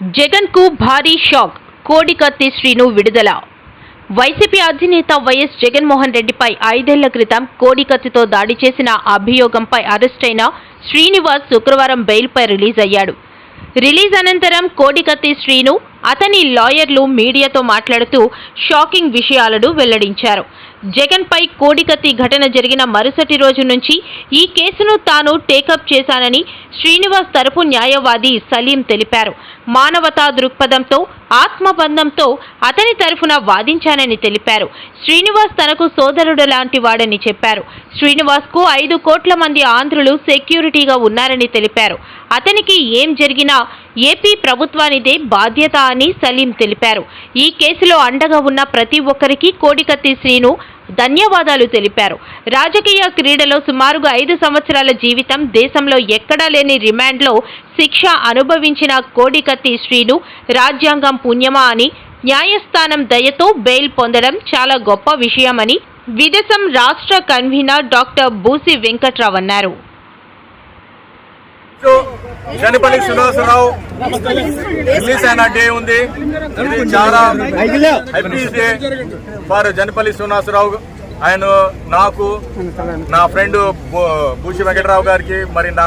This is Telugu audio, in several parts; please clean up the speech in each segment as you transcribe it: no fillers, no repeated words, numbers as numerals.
జగన్ కు భారీ షాక్. కోడికత్తి శ్రీను విడుదల. వైసీపీ అధినేత వైఎస్ జగన్మోహన్ రెడ్డిపై 5 ఏళ్ల క్రితం కోడికత్తితో దాడి చేసిన అభియోగంపై అరెస్టైన శ్రీనివాస్ శుక్రవారం బెయిల్పై రిలీజ్ అయ్యాడు. రిలీజ్ అనంతరం కోడికత్తి శ్రీను, అతని లాయర్లు మీడియాతో మాట్లాడుతూ షాకింగ్ విషయాలను వెల్లడించారు. జగన్పై కోడికత్తి ఘటన జరిగిన మరుసటి రోజు నుంచి ఈ కేసును తాను టేకప్ చేశానని శ్రీనివాస్ తరపు న్యాయవాది సలీం తెలిపారు. మానవతా దృక్పథంతో, ఆత్మబంధంతో అతని తరఫున వాదించానని తెలిపారు. శ్రీనివాస్ తనకు సోదరుడు లాంటి వాడని చెప్పారు. శ్రీనివాస్కు 5 కోట్ల మంది ఆంధ్రులు సెక్యూరిటీగా ఉన్నారని తెలిపారు. అతనికి ఏం జరిగినా ఏపీ ప్రభుత్వానిదే బాధ్యత అని సలీం తెలిపారు. ఈ కేసులో అండగా ఉన్న ప్రతి ఒక్కరికి కోడికత్తి శ్రీను ధన్యవాదాలు తెలిపారు. రాజకీయ క్రీడలో సుమారుగా 5 సంవత్సరాల జీవితం, దేశంలో ఎక్కడా లేని రిమాండ్లో శిక్ష అనుభవించిన కోడికత్తి శ్రీను రాజ్యాంగం పుణ్యమా అని, న్యాయస్థానం దయతో బెయిల్ పొందడం చాలా గొప్ప విషయమని విదేశం రాష్ట్ర కన్వీనర్ డాక్టర్ బూసి వెంకట్రావు అన్నారు. జనపల్లి శ్రీనివాసరావు రిలీజ్ అయిన డే ఉంది. ఇది చాలా happy day for Janapalli Srinivasarao. ఆయన నాకు, నా ఫ్రెండ్ బూసి వెంకటరావు గారికి, మరి నా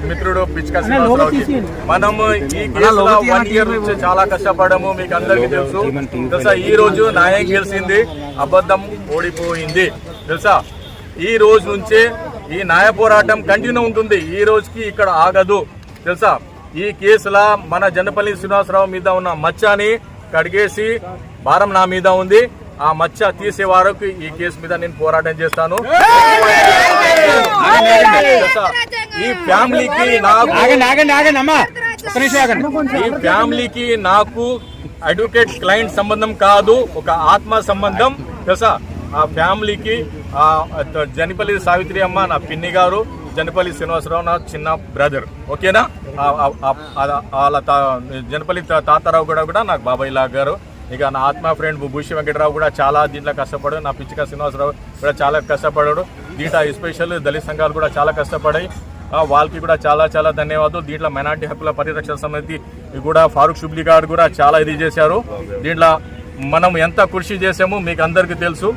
మిత్రుడు పిచ్కా శ్రీనివాసరావుకి, మనము ఈ కేసులో 1 year నుంచి చాలా కష్టపడము. మీకు అందరికీ తెలుసా. ఈ రోజు న్యాయం గెలిచింది, అబద్ధం ఓడిపోయింది. తెలుసా, ఈ రోజు నుంచే ఈ న్యాయ పోరాటం కంటిన్యూ ఉంటుంది. ఈ రోజుకి ఇక్కడ ఆగదు. తెలుసా, ఈ కేసులో మన జనపల్లి శ్రీనివాసరావు మీద ఉన్న మచ్చని కడిగేసి భారం నా మీద ఉంది. ఆ మచ్చ తీసే వరకు ఈ కేసు మీద నేను పోరాటం చేస్తాను. ఈ ఫ్యామిలీకి నాకు అడ్వకేట్ క్లయింట్ సంబంధం కాదు, ఒక ఆత్మ సంబంధం. తెలుసా, ఆ ఫ్యామిలీకి జనపల్లి సావిత్రి అమ్మ నా పిన్ని గారు, జనపల్లి శ్రీనివాసరావు నా చిన్న బ్రదర్. ఓకేనా, వాళ్ళ జనపల్లి తాతారావు కూడా నాకు బాబాయ్ లాగా గారు. ఇక నా ఆత్మ ఫ్రెండ్ బూసి వెంకటరావు కూడా చాలా దీంట్లో కష్టపడాడు. నా పిచ్చిక శ్రీనివాసరావు కూడా చాలా కష్టపడాడు. దీంట్లో ఎస్పెషల్ దళిత సంఘాలు కూడా చాలా కష్టపడాయి. వాళ్ళకి కూడా చాలా చాలా ధన్యవాదాలు. దీంట్లో మైనార్టీ హక్కుల పరిరక్షణ సమితి కూడా ఫారూక్ షుబ్లీ గారు కూడా చాలా ఇది చేశారు. దీంట్లో మనం ఎంత కృషి చేసామో మీకు అందరికీ తెలుసు.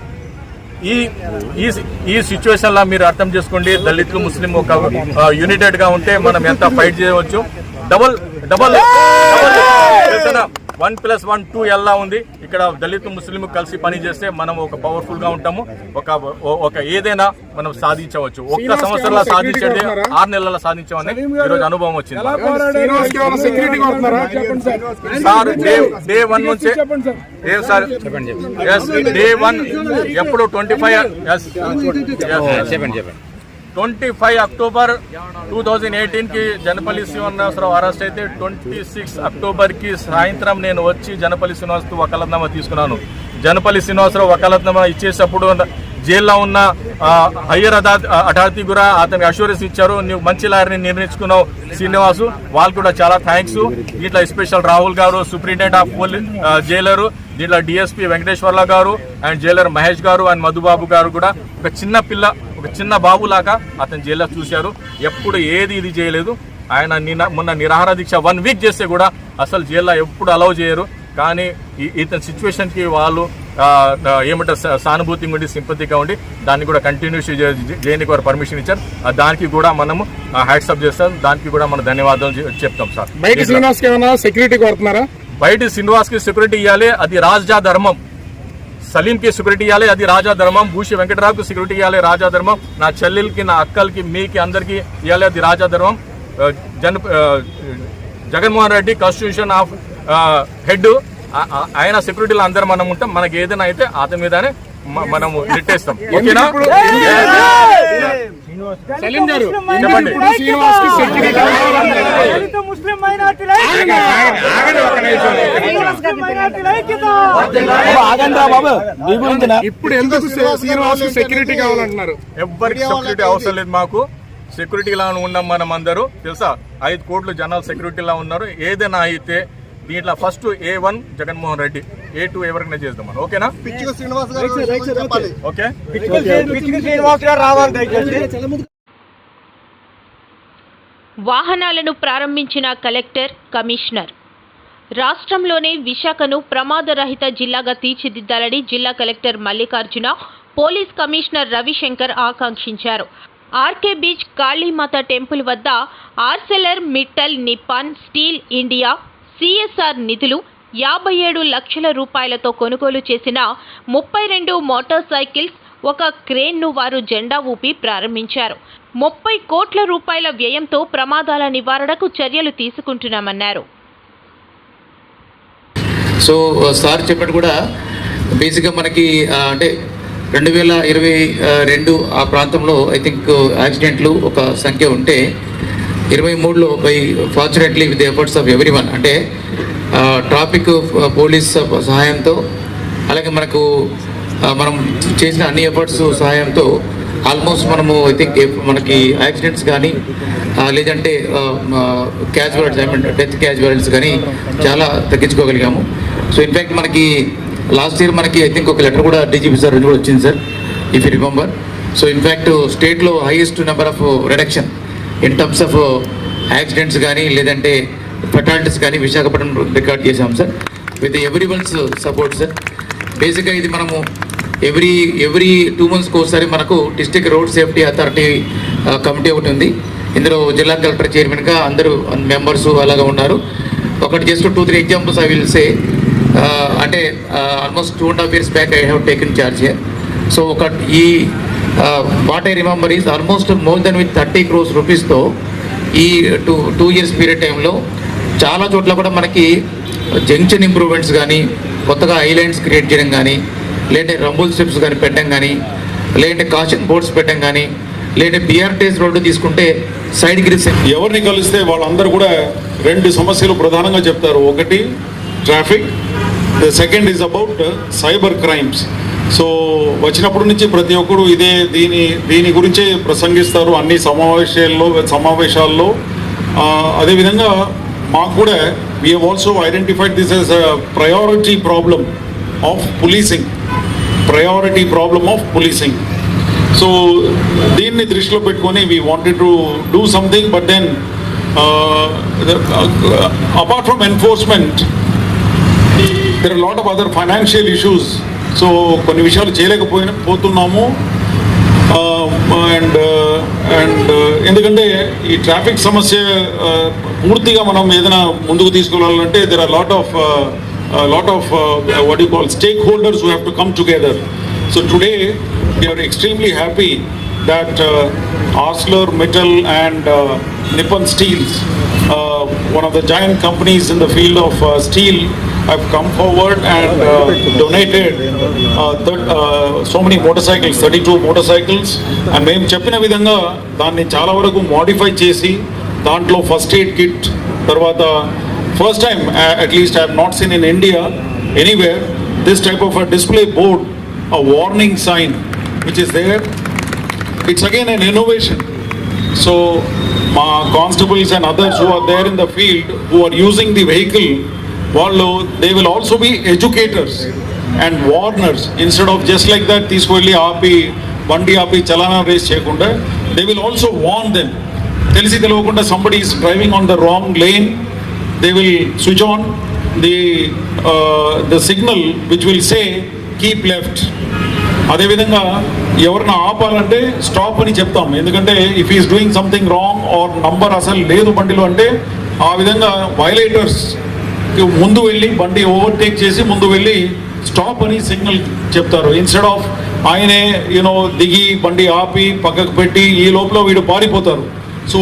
ఈ సిచ్యువేషన్ లా మీరు అర్థం చేసుకోండి. దళితులు ముస్లిం ఒక యునైటెడ్ గా ఉంటే మనం ఎంత ఫైట్ చేయవచ్చు. డబల్ 1+1 2 ఎలా ఉంది. ఇక్కడ దళితు ముస్లిం కలిసి పని చేస్తే మనం ఒక పవర్ఫుల్ గా ఉంటాము. ఒక ఏదైనా మనం సాధించవచ్చు. ఒక్క సంవత్సరంలో సాధించేది 6 నెలల్లో సాధించామని ఈరోజు అనుభవం వచ్చింది. సార్ డే 1 నుంచి సార్ డే 1 ఎప్పుడు 25 అక్టోబర్ 2018 కి జనపల్లి శ్రీనివాసరావు అరెస్ట్ అయితే 26 అక్టోబర్ కి సాయంత్రం నేను వచ్చి జనపల్లి శ్రీనివాసరావు వకాలత్నామా తీసుకున్నాను. జనపల్లి శ్రీనివాసరావు వకాలత్నామా ఇచ్చేటప్పుడు జైల్లో ఉన్న హయ్యర్ అథారిటీ కూడా అతనికి అష్యూరెన్స్ ఇచ్చారు. నువ్వు మంచి లాయర్ని నిర్ణయించుకున్నావు శ్రీనివాసు, వాళ్ళు కూడా చాలా థ్యాంక్స్. దీంట్లో స్పెషల్ రాహుల్ గారు, సూపరింటెండెంట్ ఆఫ్ పోలీస్ జైలరు, దీంట్లో డిఎస్పీ వెంకటేశ్వర్ల గారు అండ్ జైలర్ మహేష్ గారు అండ్ మధుబాబు గారు కూడా ఒక చిన్న బాబులాగా అతను జైల్లో చూశారు. ఎప్పుడు ఏది ఇది చేయలేదు. ఆయన మొన్న నిరాహార దీక్ష 1 వీక్ చేస్తే కూడా అసలు జైల్లో ఎప్పుడు అలౌ చేయరు. కానీ ఇతని సిచ్యువేషన్కి వాళ్ళు ఏమంటారు సానుభూతి ఉండి, సింపతిగా ఉండి దాన్ని కూడా కంటిన్యూస్ చేయడానికి వారు పర్మిషన్ ఇచ్చారు. దానికి కూడా మనము హ్యాట్సప్ చేస్తాం. దానికి కూడా మనం ధన్యవాదాలు చెప్తాం. సార్ బయట శ్రీనివాస్కి ఏమైనా సెక్యూరిటీ కోరుతున్నారా? బయట శ్రీనివాస్కి సెక్యూరిటీ ఇవ్వాలి, అది రాజా ధర్మం. సలీంకి సెక్యూరిటీ ఇవ్వాలి, అది రాజా ధర్మం. బూసి వెంకటరావుకి సెక్యూరిటీ ఇవ్వాలి, రాజా ధర్మం. నా చెల్లెలకి, నా అక్కలకి, మీకి అందరికి ఇవ్వాలి, అది రాజా ధర్మం. Jaganmohan Reddy constitution of head, ఆయన సెక్యూరిటీలో అందరం మనం ఉంటాం. మనకి ఏదైనా అయితే అతని మీదనే మనము నెట్టేస్తాం. ఓకేనా? సలీం గారు ఇప్పుడు ఎందుకు శ్రీనివాస్ సెక్యూరిటీ కావాలంటున్నారు? ఎవరికి సెక్యూరిటీ అవసరం లేదు. మాకు సెక్యూరిటీలా ఉన్నాం మనం అందరూ. తెలుసా, 5 కోట్ల జనాలు సెక్యూరిటీలా ఉన్నారు. ఏదైనా అయితే దీంట్లో first A1 Jaganmohan Reddy, A2 ఎవరికైనా చేద్దాం మనం. ఓకేనా? ఓకే. వాహనాలను ప్రారంభించిన కలెక్టర్, కమిషనర్. రాష్ట్రంలోనే విశాఖను ప్రమాదరహిత జిల్లాగా తీర్చిదిద్దాలని జిల్లా collector Mallikarjuna, police commissioner Ravishankar ఆకాంక్షించారు. ఆర్కే బీచ్, కాళీమాత టెంపుల్ వద్ద Arcelor Mittal Nippon steel India CSR నిధులు 57 లక్షల రూపాయలతో కొనుగోలు చేసిన 32 మోటార్ సైకిల్స్, ఒక క్రేన్ను వారు జెండా ఊపి ప్రారంభించారు. 30 కోట్ల రూపాయల వ్యయంతో ప్రమాదాల నివారణకు చర్యలు తీసుకుంటున్నామన్నారు. సో సార్ చెప్పినట్టు కూడా బేసిక్గా మనకి అంటే 2022 ఆ ప్రాంతంలో ఐ థింక్ యాక్సిడెంట్లు ఒక సంఖ్య ఉంటే 23లో by fortunately with the efforts of everyone, అంటే ట్రాఫిక్ పోలీస్ సహాయంతో అలాగే మనం చేసిన అన్ని ఎఫర్ట్స్ సహాయంతో ఆల్మోస్ట్ మనము ఐ థింక్ మనకి యాక్సిడెంట్స్ కానీ లేదంటే casualties, I mean death casualties కానీ చాలా తగ్గించుకోగలిగాము. సో ఇన్ఫ్యాక్ట్ మనకి లాస్ట్ ఇయర్ మనకి ఐ థింక్ ఒక లెటర్ కూడా డీజీపీ సార్ కూడా వచ్చింది sir, if you remember. So in fact స్టేట్లో highest number of reduction in terms of accidents కానీ లేదంటే ఫెటాలిటీస్ కానీ విశాఖపట్నం రికార్డ్ చేశాం sir, with everyone's support sir. బేసిక్గా ఇది మనము ఎవ్రీ 2 monthsకి ఒకసారి మనకు district road safety authority committee ఒకటి ఉంది. ఇందులో జిల్లా కలెక్టర్ చైర్మన్గా అందరూ మెంబర్స్ అలాగా ఉన్నారు. ఒకటి just 2-3 examples I will say. అంటే almost 2.5 years back I have taken charge here. So ఈ what I remember is almost more than with 30 crores రూపీస్తో ఈ 2 years పీరియడ్ టైంలో చాలా చోట్ల కూడా మనకి జంక్షన్ ఇంప్రూవ్మెంట్స్ కానీ, కొత్తగా ఐలాండ్స్ క్రియేట్ చేయడం కానీ, లేదంటే రంబుల్ స్ట్రిప్స్ కానీ పెట్టడం కానీ, లేదంటే కాషన్ బోర్డ్స్ పెట్టడం కానీ, లేదంటే బిఆర్టీఎస్ రోడ్డు తీసుకుంటే సైడ్ గ్రిప్స్. ఎవరిని కలిస్తే వాళ్ళందరూ కూడా 2 సమస్యలు ప్రధానంగా చెప్తారు. ఒకటి traffic, the second is about cyber crimes. So వచ్చినప్పటి నుంచి ప్రతి ఒక్కరు దీని గురించే ప్రసంగిస్తారు అన్ని సమావేశాల్లో. అదేవిధంగా మాకు కూడా we have also identified this as a priority problem of policing. So దీన్ని దృష్టిలో పెట్టుకొని we wanted to do something, but then apart from enforcement there are a lot of other financial issues. So కొన్ని విషయాలు చేయలేకపోతున్నాము. అండ్ ఎందుకంటే ఈ ట్రాఫిక్ సమస్య పూర్తిగా మనం ఏదైనా ముందుకు తీసుకెళ్ళాలంటే there are a lot of what you call stakeholders who have to come together. So today we are extremely happy that ArcelorMittal and Nippon Steels, one of the giant companies in the field of steel, have come forward and donated so many motorcycles, 32 motorcycles. And మేము చెప్పిన విధంగా దాన్ని చాలా వరకు మోడిఫై చేసి దాంట్లో ఫస్ట్ ఎయిడ్ కిట్, తర్వాత first time at least I have not seen in India anywhere this type of a display board, a warning sign which is there. It's again an innovation. So మా constables and others who are there in the field who are using the vehicle, they will also be educators and warners. Instead of just like that తీసుకువెళ్ళి బండి ఆపి చలానా రేస్ చేయకుండా, they will also warn them. తెలిసి తెలియకుండా somebody is driving on the wrong lane, they will switch on the signal which will say keep left. అదేవిధంగా ఎవరిని ఆపాలంటే స్టాప్ అని చెప్తాం. ఎందుకంటే if is doing something wrong or number అసలు లేదు బండిలో అంటే ఆ విధంగా వైలేటర్స్ ముందు వెళ్ళి బండి ఓవర్టేక్ చేసి ముందు వెళ్ళి స్టాప్ అని సిగ్నల్ చెప్తారు. ఇన్స్టెడ్ ఆఫ్ ఆయనే దిగి బండి ఆపి పక్కకు పెట్టి ఈ లోపల వీడు పారిపోతారు. సో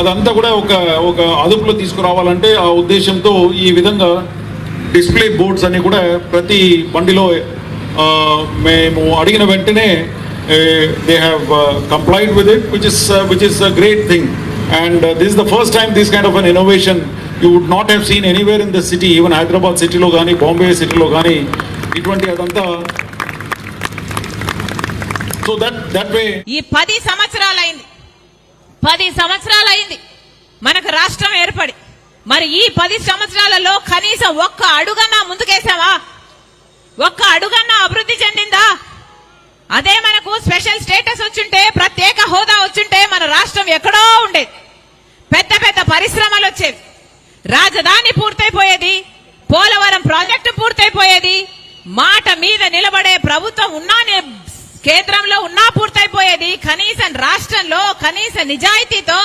అదంతా కూడా ఒక అదుపులో తీసుకురావాలంటే ఆ ఉద్దేశంతో ఈ విధంగా డిస్ప్లే బోర్డ్స్ అన్ని కూడా ప్రతి బండిలో మేము అడిగిన వెంటనే they have complied with it, which is a great thing. And this is the first time this kind of an innovation you would not have seen anywhere in the city, even Hyderabad city lo gaani, Bombay city lo gaani, iటువంటి అదంతా. So that way ఈ 10 సంవత్సరాలైంది మనకు రాష్ట్రం ఏర్పడి. మరి ఈ 10 సంవత్సరాలలో కనీసం ఒక్క అడుగన్నా ముందుకేసావా? ఒక్క అడుగన్నా అభివృద్ధి చెందిందా? అదే మనకు స్పెషల్ స్టేటస్ వచ్చుంటే, ప్రత్యేక హోదా వచ్చుంటే మన రాష్ట్రం ఎక్కడో ఉండేది. పెద్ద పెద్ద పరిశ్రమలు వచ్చేవి, రాజధాని పూర్తయిపోయేది, పోలవరం ప్రాజెక్టు పూర్తయిపోయేది, మాట మీద నిలబడే ప్రభుత్వం ఉన్నా కేంద్రంలో ఉన్నా పూర్తయిపోయేది. కనీసం రాష్ట్రంలో కనీస నిజాయితీతో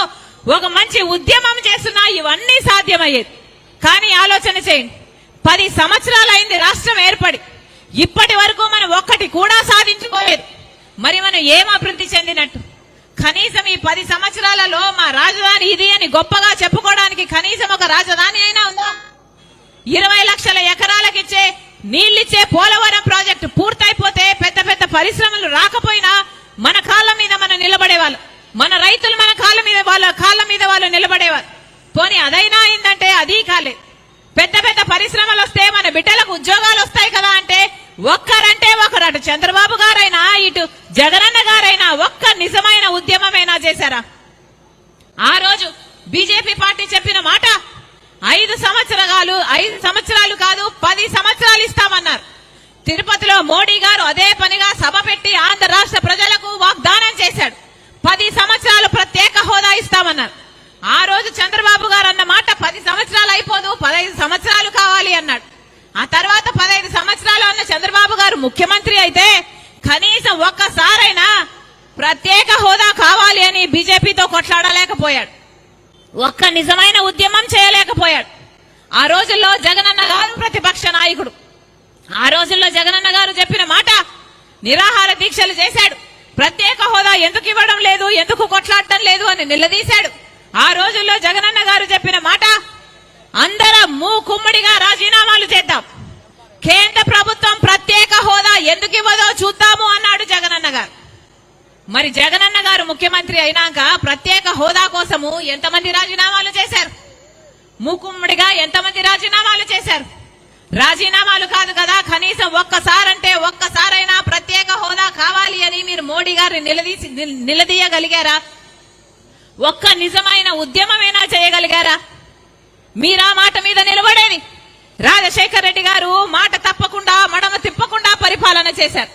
ఒక మంచి ఉద్యమం చేస్తున్నా ఇవన్నీ సాధ్యమయ్యేది. కానీ ఆలోచన చేయండి, 10 సంవత్సరాలు అయింది రాష్ట్రం ఏర్పడి, ఇప్పటి వరకు మనం ఒక్కటి కూడా సాధించుకోలేదు. మరి మనం ఏం అభివృద్ధి చెందినట్టు? కనీసం ఈ 10 సంవత్సరాలలో మా రాజధాని ఇది అని గొప్పగా చెప్పుకోవడానికి కనీసం ఒక రాజధాని అయినా ఉందా? 20 లక్షల ఎకరాలకిచ్చే నీళ్ళిచ్చే పోలవరం ప్రాజెక్టు పూర్తయిపోతే పెద్ద పెద్ద పరిశ్రమలు రాకపోయినా మన కాళ్ళ మీద మనం నిలబడేవాళ్ళు, మన రైతులు మన కాళ్ళ మీద వాళ్ళు నిలబడేవాళ్ళు. పోనీ అదైనా అయిందంటే అది కాలేదు. పెద్ద పెద్ద పరిశ్రమలు వస్తే మన బిడ్డలకు ఉద్యోగాలు వస్తాయి కదా అంటే ఒక్కరంటే ఒకరు, అటు చంద్రబాబు గారైనా ఇటు జగనన్న గారైనా ఒక్క నిజమైన ఉద్యమమైనా చేశారా? ఆ రోజు బీజేపీ పార్టీ చెప్పిన మాట 5 సంవత్సరాలు కాదు 10 సంవత్సరాలు ఇస్తామన్నారు. తిరుపతిలో మోడీ గారు అదే పనిగా సభ పెట్టి ఆంధ్ర రాష్ట్ర ప్రజలకు వాగ్దానం చేశాడు, 10 సంవత్సరాలు ప్రత్యేక హోదా ఇస్తామన్నారు. ఆ రోజు చంద్రబాబు గారు అన్న మాట 10 సంవత్సరాలు అయిపోదు 15 సంవత్సరాలు కావాలి అన్నాడు. ఆ తర్వాత 15 సంవత్సరాలు అన్న చంద్రబాబు గారు ముఖ్యమంత్రి అయితే కనీసం ఒక్కసారైనా ప్రత్యేక హోదా కావాలి అని బీజేపీతో కొట్లాడలేకపోయాడు, ఒక్క నిజమైన ఉద్యమం చేయలేకపోయాడు. ఆ రోజుల్లో జగనన్న గారు ప్రతిపక్ష నాయకుడు. ఆ రోజుల్లో జగనన్న గారు చెప్పిన మాట నిరాహార దీక్షలు చేశాడు. ప్రత్యేక హోదా ఎందుకు ఇవ్వడం లేదు, ఎందుకు కొట్లాడటం లేదు అని నిలదీశాడు. ఆ రోజుల్లో జగనన్న గారు చెప్పిన మాట అందరం మూకుమ్మడిగా రాజీనామాలు చేద్దాం, కేంద్ర ప్రభుత్వం ప్రత్యేక హోదా ఎందుకు ఇవ్వదో చూద్దాము అన్నాడు జగనన్న గారు. మరి జగనన్న గారు ముఖ్యమంత్రి అయినాక ప్రత్యేక హోదా కోసము ఎంతమంది రాజీనామాలు చేశారు? మూకుమ్మడిగా ఎంతమంది రాజీనామాలు చేశారు? రాజీనామాలు కాదు కదా, కనీసం ఒక్కసారైనా ప్రత్యేక హోదా కావాలి అని మీరు మోడీ గారిని నిలదీయగలిగారా? ఒక్క నిజమైన ఉద్యమమైనా చేయగలిగారా? మీరా మాట మీద నిలబడేది. రాజశేఖర్ రెడ్డి గారు మాట తప్పకుండా మడమ తిప్పకుండా పరిపాలన చేశారు.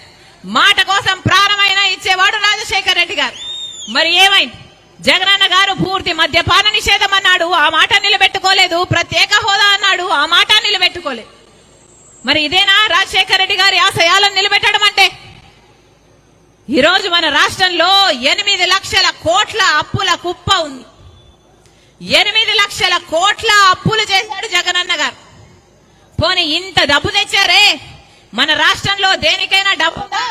మాట కోసం ప్రాణమైనా ఇచ్చేవాడు రాజశేఖర్ రెడ్డి గారు. మరి ఏమైంది? జగనన్న గారు పూర్తి మద్యపాన నిషేధం అన్నాడు, ఆ మాట నిలబెట్టుకోలేదు. ప్రత్యేక హోదా అన్నాడు, ఆ మాట నిలబెట్టుకోలేదు. మరి ఇదేనా రాజశేఖర్ రెడ్డి గారి ఆశయాలను నిలబెట్టడం అంటే? ఈరోజు మన రాష్ట్రంలో 8 లక్షల కోట్ల అప్పుల కుప్ప ఉంది. 8 లక్షల కోట్ల అప్పులు చేశాడు జగనన్న గారు. పోనీ ఇంత డబ్బు తెచ్చారే, మన రాష్ట్రంలో దేనికైనా డబ్బుందా?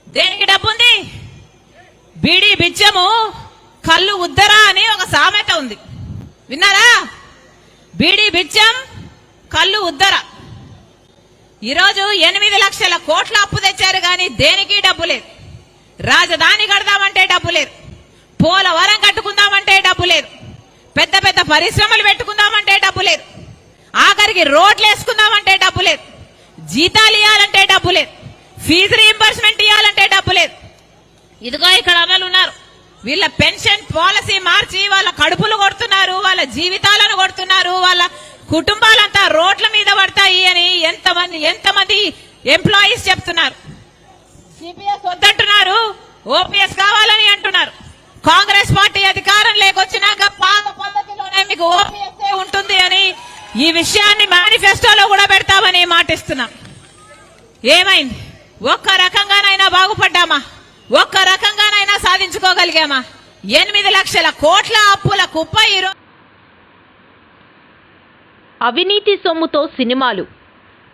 దేనికి డబ్బుంది? బీడీ బిచ్చము కళ్ళు ఉద్దరా అని ఒక సామెత ఉంది, విన్నారా? బీడీ బిచ్చం కళ్ళు ఉద్దర. ఈరోజు 8 లక్షల కోట్ల అప్పు తెచ్చారు కానీ దేనికి డబ్బు లేదు. రాజధాని కడదామంటే డబ్బు లేదు, పోలవరం కట్టుకుందామంటే డబ్బు లేదు, పెద్ద పెద్ద పరిశ్రమలు పెట్టుకుందామంటే డబ్బు లేదు, ఆఖరికి రోడ్లు వేసుకుందామంటే డబ్బు లేదు, జీతాలు ఇవ్వాలంటే డబ్బు లేదు, ఫీజు రీయింబర్స్మెంట్ ఇవ్వాలంటే డబ్బు లేదు. ఇదిగో ఇక్కడ అన్నలు ఉన్నారు, వీళ్ళ పెన్షన్ పాలసీ మార్చి వాళ్ళ కడుపులు కొడుతున్నారు, వాళ్ళ జీవితాలను కొడుతున్నారు, వాళ్ళ కుటుంబాలంతా రోడ్ల మీద పడతాయి అని ఎంతమంది ఎంప్లాయీస్ చెప్తున్నారు. సిపిఎస్ వద్దంటున్నారు, ఓపీఎస్ కావాలని అంటున్నారు. కాంగ్రెస్ పార్టీ అధికారం లేకొచ్చినాక పాత పద్ధతిలోనే మీకు ఓపీఎస్ ఉంటుంది అని ఈ విషయాన్ని మేనిఫెస్టోలో కూడా పెడతామని మాటిస్తున్నాం. ఏమైంది? ఒక్క రకంగానైనా బాగుపడ్డామా? ఒక్క రకంగానైనా సాధించుకోగలిగామా? 8 లక్షల కోట్ల అప్పుల కుప్ప ఈరోజు. అవినీతి సొమ్ముతో సినిమాలు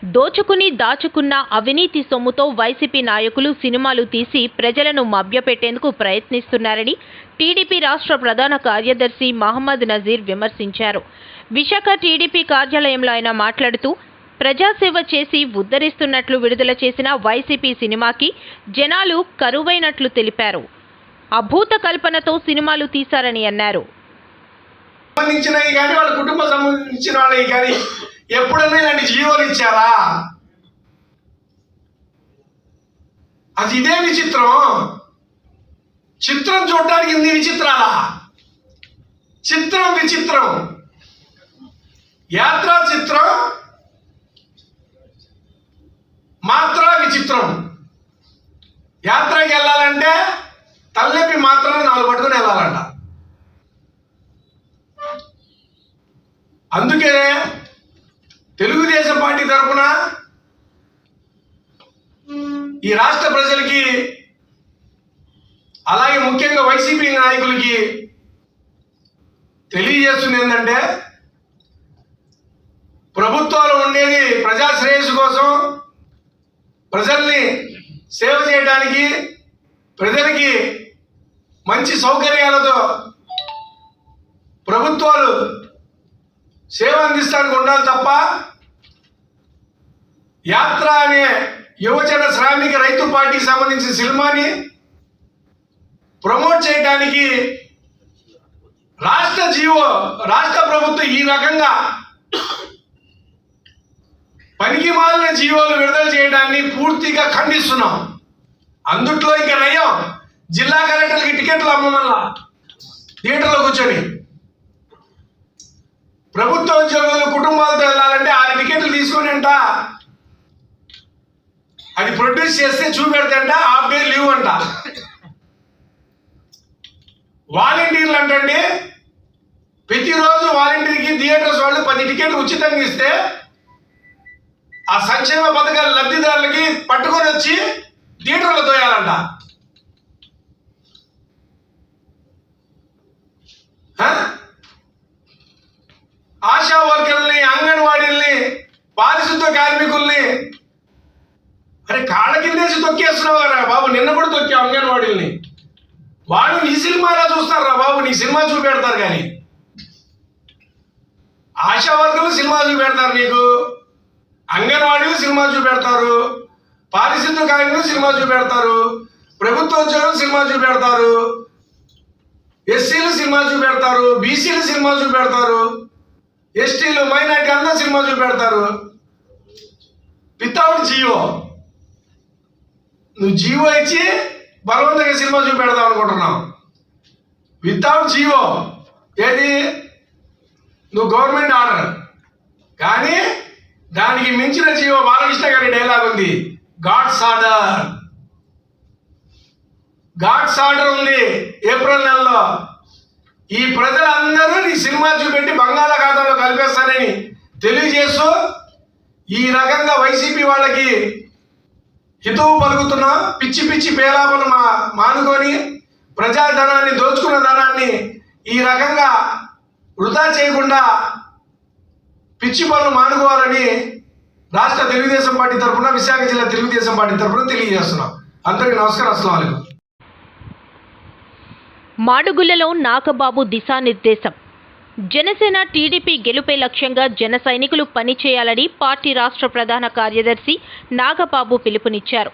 దోచుకుని దాచుకున్న అవినీతి సొమ్ముతో వైసీపీ నాయకులు సినిమాలు తీసి ప్రజలను మభ్యపెట్టేందుకు ప్రయత్నిస్తున్నారని టీడీపీ రాష్ట్ర ప్రధాన కార్యదర్శి మహమ్మద్ నజీర్ విమర్శించారు. విశాఖ టీడీపీ కార్యాలయంలో ఆయన మాట్లాడుతూ ప్రజాసేవ చేసి ఉద్ధరిస్తున్నట్లు విడుదల చేసిన వైసీపీ సినిమాకి జనాలు కరువైనట్లు తెలిపారు. అభూత కల్పనతో సినిమాలు తీశారని అన్నారు. సంబంధించినవి కానీ వాళ్ళ కుటుంబం సంబంధించిన వాళ్ళవి కానీ ఎప్పుడన్నా ఇలాంటి జీవోలు ఇచ్చారా? అది ఇదే విచిత్రం. చిత్రం చూడడానికి ఇన్ని విచిత్రాలా? చిత్రం విచిత్రం. యాత్రా చిత్రం, మాత్ర విచిత్రం. యాత్రకి వెళ్ళాలంటే తలనొప్పి మాత్రం 4 పట్టుకుని వెళ్ళాలంట. అందుకే తెలుగుదేశం పార్టీ తరఫున ఈ రాష్ట్ర ప్రజలకి అలాగే ముఖ్యంగా వైసీపీ నాయకులకి తెలియజేస్తుంది ఏంటంటే, ప్రభుత్వాలు ఉండేది ప్రజా శ్రేయస్సు కోసం, ప్రజల్ని సేవ చేయడానికి, ప్రజలకి మంచి సౌకర్యాలతో ప్రభుత్వాలు సేవ అందిస్తానికి ఉండాలి తప్ప యాత్ర అనే యువజన శ్రామిక రైతు పార్టీకి సంబంధించిన సినిమాని ప్రమోట్ చేయడానికి రాష్ట్ర ప్రభుత్వం ఈ రకంగా పనికి మాలిన జీవోలు విడుదల చేయడాన్ని పూర్తిగా ఖండిస్తున్నాం. అందుట్లో ఇంకా నయం, జిల్లా కలెక్టర్లకి టికెట్లు అమ్మమల్లా థియేటర్లో కూర్చొని. ప్రభుత్వ ఉద్యోగులు కుటుంబాలతో వెళ్ళాలంటే 6 టికెట్లు తీసుకొని అంట, అది ప్రొడ్యూస్ చేస్తే చూపెడతంట, హాఫ్ డే లీవ్ అంట. వాలంటీర్లు అంటండి, ప్రతిరోజు వాలంటీర్కి థియేటర్స్ వాళ్ళు 10 టికెట్లు ఉచితంగా ఇస్తే ఆ సంక్షేమ పథకాల లబ్ధిదారులకి పట్టుకొని వచ్చి థియేటర్లో తోయాలంట. ఆశా వర్కర్లని, అంగన్వాడీల్ని, పారిశుద్ధ కార్మికుల్ని అరే కాళ్ళ కిందేసి తొక్కేస్తున్నావు రా బాబు. నిన్న కూడా తొక్కావు అంగన్వాడీల్ని. వాళ్ళు నీ సినిమాలా చూస్తారు రా బాబు, నీ సినిమా చూపెడతారు. కానీ ఆశా వర్కర్లు సినిమా చూపెడతారు నీకు, అంగన్వాడీలు సినిమా చూపెడతారు, పారిశుద్ధ కార్మికులు సినిమా చూపెడతారు, ప్రభుత్వ ఉద్యోగులు సినిమా చూపెడతారు, ఎస్సీలు సినిమా చూపెడతారు, బీసీలు సినిమా చూపెడతారు, ఎస్టీలు మైనార్టీ అంతా సినిమా చూపెడతారు. వితౌట్ జియో, నువ్వు జియో ఇచ్చి బలవంతంగా సినిమా చూపెడతావు అనుకుంటున్నావు. వితౌట్ జియో ఏది, నువ్వు గవర్నమెంట్ ఆర్డర్, కానీ దానికి మించిన జియో. బాలకృష్ణ గారి డైలాగ్ ఉంది, గాడ్స్ ఆర్డర్. గాడ్స్ ఆర్డర్ ఉంది ఏప్రిల్ నెలలో. ఈ ప్రజలందరూ నీ సినిమా చూపెట్టి బంగాళాఖాతంలో కలిపేస్తారని తెలియజేస్తూ ఈ రకంగా వైసీపీ వాళ్ళకి హితవు పలుకుతున్నా. పిచ్చి పిచ్చి పేలాపలు మానుకొని ప్రజాధనాన్ని, దోచుకున్న ధనాన్ని ఈ రకంగా వృధా చేయకుండా పిచ్చి పనులు మానుకోవాలని రాష్ట్ర తెలుగుదేశం పార్టీ తరఫున, విశాఖ జిల్లా తెలుగుదేశం పార్టీ తరఫున తెలియజేస్తున్నాం. అందరికీ నమస్కారం, అస్సలాము అలైకుం. మాడుగులలో నాగబాబు దిశానిర్దేశం. జనసేన టీడీపీ గెలుపే లక్ష్యంగా జన సైనికులు పనిచేయాలని పార్టీ రాష్ట్ర ప్రధాన కార్యదర్శి నాగబాబు పిలుపునిచ్చారు.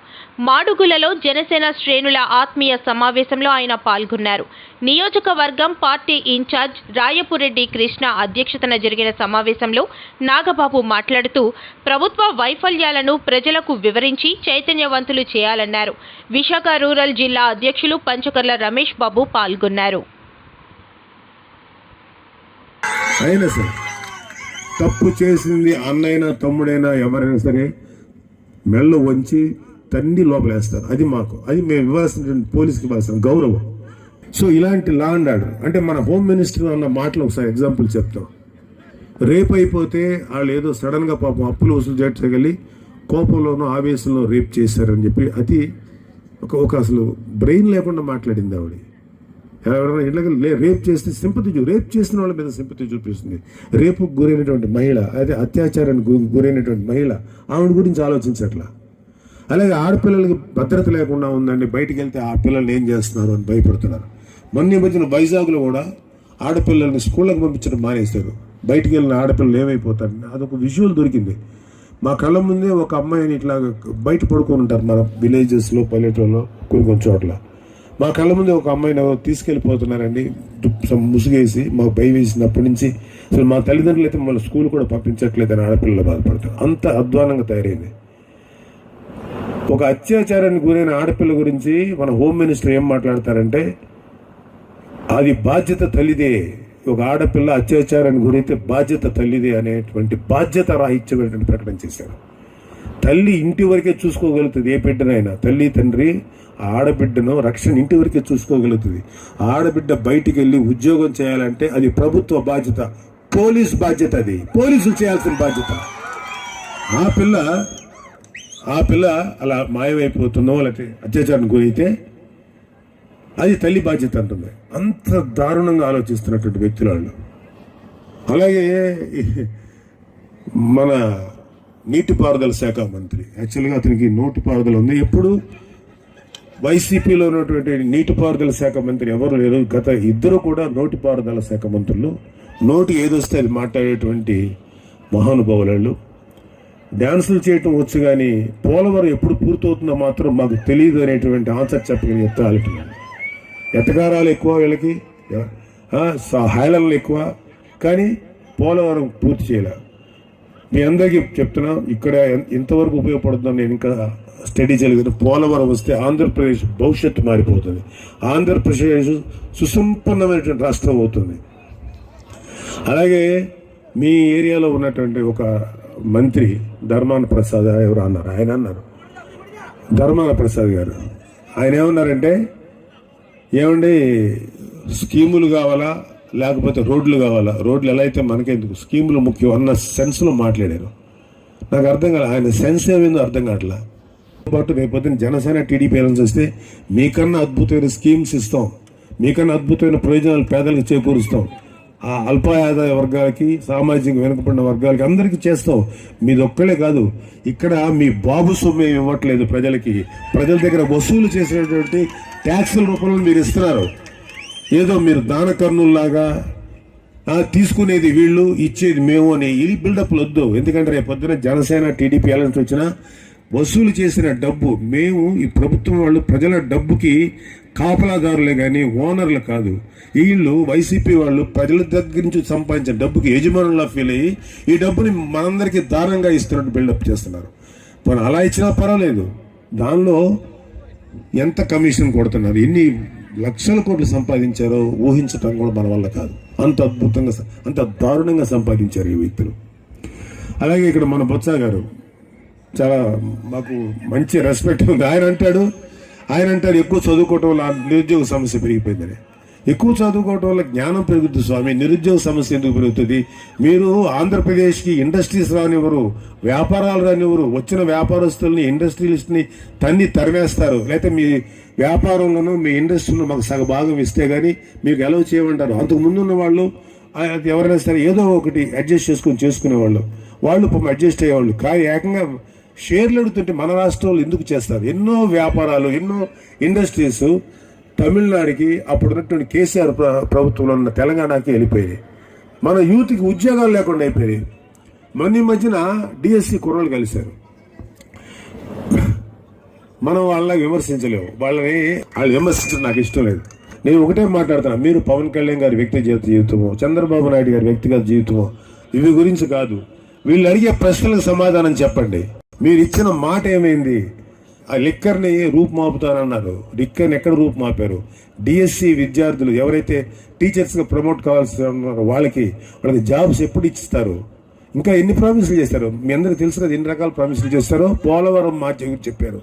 మాడుగులలో జనసేన శ్రేణుల ఆత్మీయ సమావేశంలో ఆయన పాల్గొన్నారు. నియోజకవర్గం పార్టీ ఇన్ఛార్జ్ రాయపురెడ్డి కృష్ణ అధ్యక్షతన జరిగిన సమావేశంలో నాగబాబు మాట్లాడుతూ ప్రభుత్వ వైఫల్యాలను ప్రజలకు వివరించి చైతన్యవంతులు చేయాలన్నారు. విశాఖ రూరల్ జిల్లా అధ్యక్షులు పంచకర్ల రమేష్ బాబు పాల్గొన్నారు. అయినా సరే తప్పు చేసింది అన్నైనా తమ్ముడైనా ఎవరైనా సరే మెల్ల వంచి తన్ని లోపలేస్తారు. అది మేము ఇవ్వాల్సిన, పోలీసుకి ఇవ్వాల్సిన గౌరవం. సో ఇలాంటి లా అండ్ ఆర్డర్ అంటే మన హోమ్ మినిస్టర్ అన్న మాటలు ఒకసారి ఎగ్జాంపుల్ చెప్తాం. రేప్ అయిపోతే వాళ్ళు ఏదో సడన్గా పాపం అప్పులు వసూలు చేయగలి కోపంలోనూ ఆవేశంలో రేప్ చేశారని చెప్పి అది ఒక అసలు బ్రెయిన్ లేకుండా మాట్లాడింది ఆవిడ. ఎవరైనా ఇళ్ళకి రేప్ చేస్తే సింపతి రేప్ చేసిన వాళ్ళ మీద సింపతి చూపిస్తుంది. రేపుకు గురైనటువంటి మహిళ, అదే అత్యాచారానికి గురైనటువంటి మహిళ, ఆవిడ గురించి ఆలోచించట్లా. అలాగే ఆడపిల్లలకి భద్రత లేకుండా ఉందండి, బయటికి వెళ్తే ఆ పిల్లల్ని ఏం చేస్తున్నారు అని భయపడుతున్నారు. మొన్న వచ్చిన వైజాగ్లో కూడా ఆడపిల్లల్ని స్కూళ్ళకి పంపించడం మానేస్తారు. బయటికి వెళ్ళిన ఆడపిల్లలు ఏమైపోతారని అదొక విజువల్ దొరికింది మా కళ్ళ ముందే. ఒక అమ్మాయిని ఇట్లా బయట పడుకొని ఉంటారు మన విలేజెస్లో, పల్లెటూరులో, కొన్ని చోట్ల. మా కళ్ళ ముందే ఒక అమ్మాయిని తీసుకెళ్ళిపోతున్నారండి, ముసుగేసి మాకు భయం వేసినప్పటి నుంచి. అసలు మా తల్లిదండ్రులు అయితే మళ్ళీ స్కూల్ కూడా పంపించట్లేదని ఆడపిల్లలు బాధపడతారు. అంత అధ్వానంగా తయారైంది. ఒక అత్యాచారానికి గురైన ఆడపిల్ల గురించి మన హోమ్ మినిస్టర్ ఏం మాట్లాడతారంటే అది బాధ్యత తల్లిదే. ఒక ఆడపిల్ల అత్యాచారానికి గురైతే బాధ్యత తల్లిదే అనేటువంటి బాధ్యత రాహిత్యమైనటువంటి ప్రకటన చేశారు. తల్లి ఇంటి వరకే చూసుకోగలుగుతుంది. ఏ బిడ్డనైనా తల్లి తండ్రి ఆడబిడ్డను రక్షణ ఇంటి వరకే చూసుకోగలుగుతుంది. ఆడబిడ్డ బయటికి వెళ్ళి ఉద్యోగం చేయాలంటే అది ప్రభుత్వ బాధ్యత, పోలీస్ బాధ్యత, అది పోలీసులు చేయాల్సిన బాధ్యత. ఆ పిల్ల అలా మాయమైపోతుందో లేకపోతే అత్యాచారానికి గురైతే అది తల్లి బాధ్యత అంటుంది. అంత దారుణంగా ఆలోచిస్తున్నటువంటి వ్యక్తులు వాళ్ళు. అలాగే మన నీటిపారుదల శాఖ మంత్రి, యాక్చువల్గా అతనికి నోటిపారుదల ఉంది. ఎప్పుడు వైసీపీలో ఉన్నటువంటి నీటిపారుదల శాఖ మంత్రి ఎవరు లేరు. గత ఇద్దరు కూడా నోటిపారుదల శాఖ మంత్రులు. నోటి ఏదొస్తే అది మాట్లాడేటువంటి మహానుభావులు. డ్యాన్సులు చేయటం వచ్చు, కానీ పోలవరం ఎప్పుడు పూర్తవుతుందో మాత్రం మాకు తెలియదు అనేటువంటి ఆన్సర్ చెప్పగలిగే ఎత్తాలి. ఎత్తగారాలు ఎక్కువ వీళ్ళకి, హైలన్లు ఎక్కువ, కానీ పోలవరం పూర్తి చేయలే. మీ అందరికీ చెప్తున్నా, ఇక్కడ ఇంతవరకు ఉపయోగపడుతుందని నేను ఇంకా స్టడీ చేయలేదు. పోలవరం వస్తే ఆంధ్రప్రదేశ్ భవిష్యత్తు మారిపోతుంది. ఆంధ్రప్రదేశ్ సుసంపన్నమైనటువంటి రాష్ట్రం అవుతుంది. అలాగే మీ ఏరియాలో ఉన్నటువంటి ఒక మంత్రి ధర్మాన ప్రసాద్ ఎవరు అన్నారు, ఆయన అన్నారు, ధర్మాన ప్రసాద్ గారు, ఆయన ఏమన్నారంటే, ఏమండి స్కీములు కావాలా లేకపోతే రోడ్లు కావాలా, రోడ్లు ఎలా అయితే మనకెందుకు, స్కీములు ముఖ్యం అన్న సెన్స్లో మాట్లాడారు. నాకు అర్థం కాదు, ఆయన సెన్స్ ఏమైందో అర్థం కావట్లా. పాటు రేపొద్దున జనసేన టీడీపీ ఎలక్షన్స్ వస్తే మీకన్నా అద్భుతమైన స్కీమ్స్ ఇస్తాం, మీకన్నా అద్భుతమైన ప్రయోజనాలు పేదలకు చేకూరుస్తాం, ఆ అల్పాదాయ వర్గాలకి, సామాజిక వెనుకబడిన వర్గాలకి అందరికీ చేస్తాం. మీదొక్కలే కాదు, ఇక్కడ మీ బాబు సొమ్ము ఏమి ఇవ్వట్లేదు ప్రజలకి. ప్రజల దగ్గర వసూలు చేసినటువంటి ట్యాక్సుల రూపంలో మీరు ఇస్తున్నారు. ఏదో మీరు దాన కర్నుల్లాగా తీసుకునేది వీళ్ళు, ఇచ్చేది మేము అని ఈ బిల్డప్లు వద్దు. ఎందుకంటే రేపు పొద్దున జనసేన టీడీపీ ఎలక్షన్స్ వచ్చినా వసూలు చేసిన డబ్బు మేము, ఈ ప్రభుత్వం వాళ్ళు ప్రజల డబ్బుకి కాపలాదారులే కానీ ఓనర్లు కాదు. వీళ్ళు వైసీపీ వాళ్ళు ప్రజల దగ్గర నుంచి సంపాదించిన డబ్బుకి యజమానులా ఫీల్ అయ్యి ఈ డబ్బుని మనందరికీ దానంగా ఇస్తున్నట్టు బిల్డప్ చేస్తున్నారు. మనం అలా ఇచ్చినా పర్వాలేదు, దానిలో ఎంత కమిషన్ కొడుతున్నారు, ఎన్ని లక్షల కోట్లు సంపాదించారో ఊహించటం కూడా మన వల్ల కాదు. అంత అద్భుతంగా, అంత దారుణంగా సంపాదించారు ఈ వ్యక్తులు. అలాగే ఇక్కడ మన బొత్స గారు చాలా మాకు మంచి రెస్పెక్ట్ ఉంది. ఆయన అంటాడు ఎక్కువ చదువుకోవటం వల్ల నిరుద్యోగ సమస్య పెరిగిపోయిందని. ఎక్కువ చదువుకోవటం వల్ల జ్ఞానం పెరుగుతుంది స్వామి, నిరుద్యోగ సమస్య ఎందుకు పెరుగుతుంది? మీరు ఆంధ్రప్రదేశ్కి ఇండస్ట్రీస్ రానివ్వరు, వ్యాపారాలు రానివ్వరు. వచ్చిన వ్యాపారస్తుల్ని, ఇండస్ట్రియలిస్ట్ని తరిమేస్తారు. లేకపోతే మీ వ్యాపారంలోనూ మీ ఇండస్ట్రీలో మాకు సగభాగం ఇస్తే కానీ మీకు ఎలా చేయమంటారు. అంతకు ముందు ఉన్న వాళ్ళు ఎవరైనా సరే ఏదో ఒకటి అడ్జస్ట్ చేసుకునేవాళ్ళు, వాళ్ళు అడ్జస్ట్ అయ్యేవాళ్ళు. కానీ ఏకంగా షేర్లు అడుగుతుంటే మన రాష్ట్రంలో ఎందుకు చేస్తారు? ఎన్నో వ్యాపారాలు, ఎన్నో ఇండస్ట్రీస్ తమిళనాడుకి, అప్పుడున్నటువంటి కేసీఆర్ ప్రభుత్వంలో ఉన్న తెలంగాణకి వెళ్ళిపోయాయి. మన యూత్కి ఉద్యోగాలు లేకుండా అయిపోయాయి. ఈ మధ్యన డిఎస్సి కుర్రలు కలిశారు. మనం వాళ్ళని విమర్శించలేము, వాళ్ళు విమర్శించడం నాకు ఇష్టం లేదు. నేను ఒకటే మాట్లాడుతున్నా, మీరు పవన్ కళ్యాణ్ గారి వ్యక్తిగత జీవితమో, చంద్రబాబు నాయుడు గారి వ్యక్తిగత జీవితమో ఇవి గురించి కాదు. వీళ్ళు అడిగే ప్రశ్నలకు సమాధానం చెప్పండి. మీరు ఇచ్చిన మాట ఏమైంది? ఆ లిక్కర్ని రూపుమాపుతానన్నారు, లిక్కర్ని ఎక్కడ రూపుమాపారు? డిఎస్సి విద్యార్థులు ఎవరైతే టీచర్స్గా ప్రమోట్ కావాల్సి ఉన్నారో వాళ్ళకి జాబ్స్ ఎప్పుడు ఇస్తారు? ఇంకా ఎన్ని ప్రామిసులు చేస్తారు? మీ అందరికీ తెలుసు కదా ఎన్ని రకాల ప్రామిసులు చేస్తారో. పోలవరం మార్చి చెప్పారు,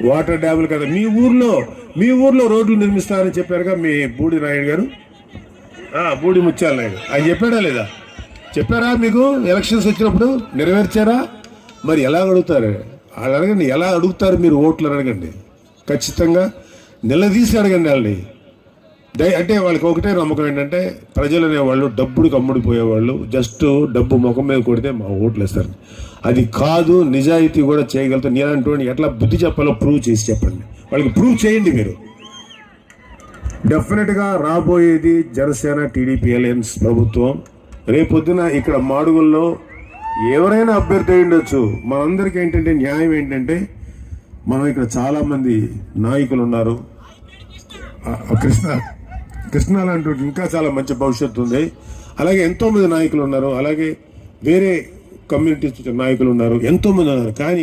వాటర్ డ్యాములు కదా. మీ ఊర్లో రోడ్లు నిర్మిస్తారని చెప్పారుగా మీ బూడి నాయుడు గారు, బూడి ముత్యాల నాయుడు. ఆయన చెప్పాడా లేదా? చెప్పారా? మీకు ఎలక్షన్స్ వచ్చినప్పుడు నెరవేర్చారా? మరి ఎలా అడుగుతారు? వాళ్ళు అడగండి, ఎలా అడుగుతారు మీరు ఓట్లు అడగండి. ఖచ్చితంగా నిలదీసి అడగండి వాళ్ళని. అంటే వాళ్ళకి ఒకటే నమ్మకం ఏంటంటే, ప్రజలు అనేవాళ్ళు డబ్బుడికి అమ్ముడిపోయేవాళ్ళు, జస్ట్ డబ్బు ముఖం మీద కొడితే మా ఓట్లు వేస్తారు. అది కాదు, నిజాయితీ కూడా చేయగలుగుతారు. నేనంటూ ఎట్లా బుద్ధి చెప్పాలో ప్రూవ్ చేసి చెప్పండి, వాళ్ళకి ప్రూవ్ చేయండి మీరు. డెఫినెట్గా రాబోయేది జనసేన టీడీపీ అలయన్స్ ప్రభుత్వం. రేపొద్దున ఇక్కడ మాడుగుల్లో ఎవరైనా అభ్యర్థి అయి ఉండొచ్చు. మనందరికీ ఏంటంటే న్యాయం ఏంటంటే, మనం ఇక్కడ చాలామంది నాయకులు ఉన్నారు. కృష్ణ లాంటి ఇంకా చాలా మంచి భవిష్యత్తు ఉంది. అలాగే ఎంతోమంది నాయకులు ఉన్నారు, అలాగే వేరే కమ్యూనిటీ నాయకులు ఉన్నారు, ఎంతోమంది ఉన్నారు. కానీ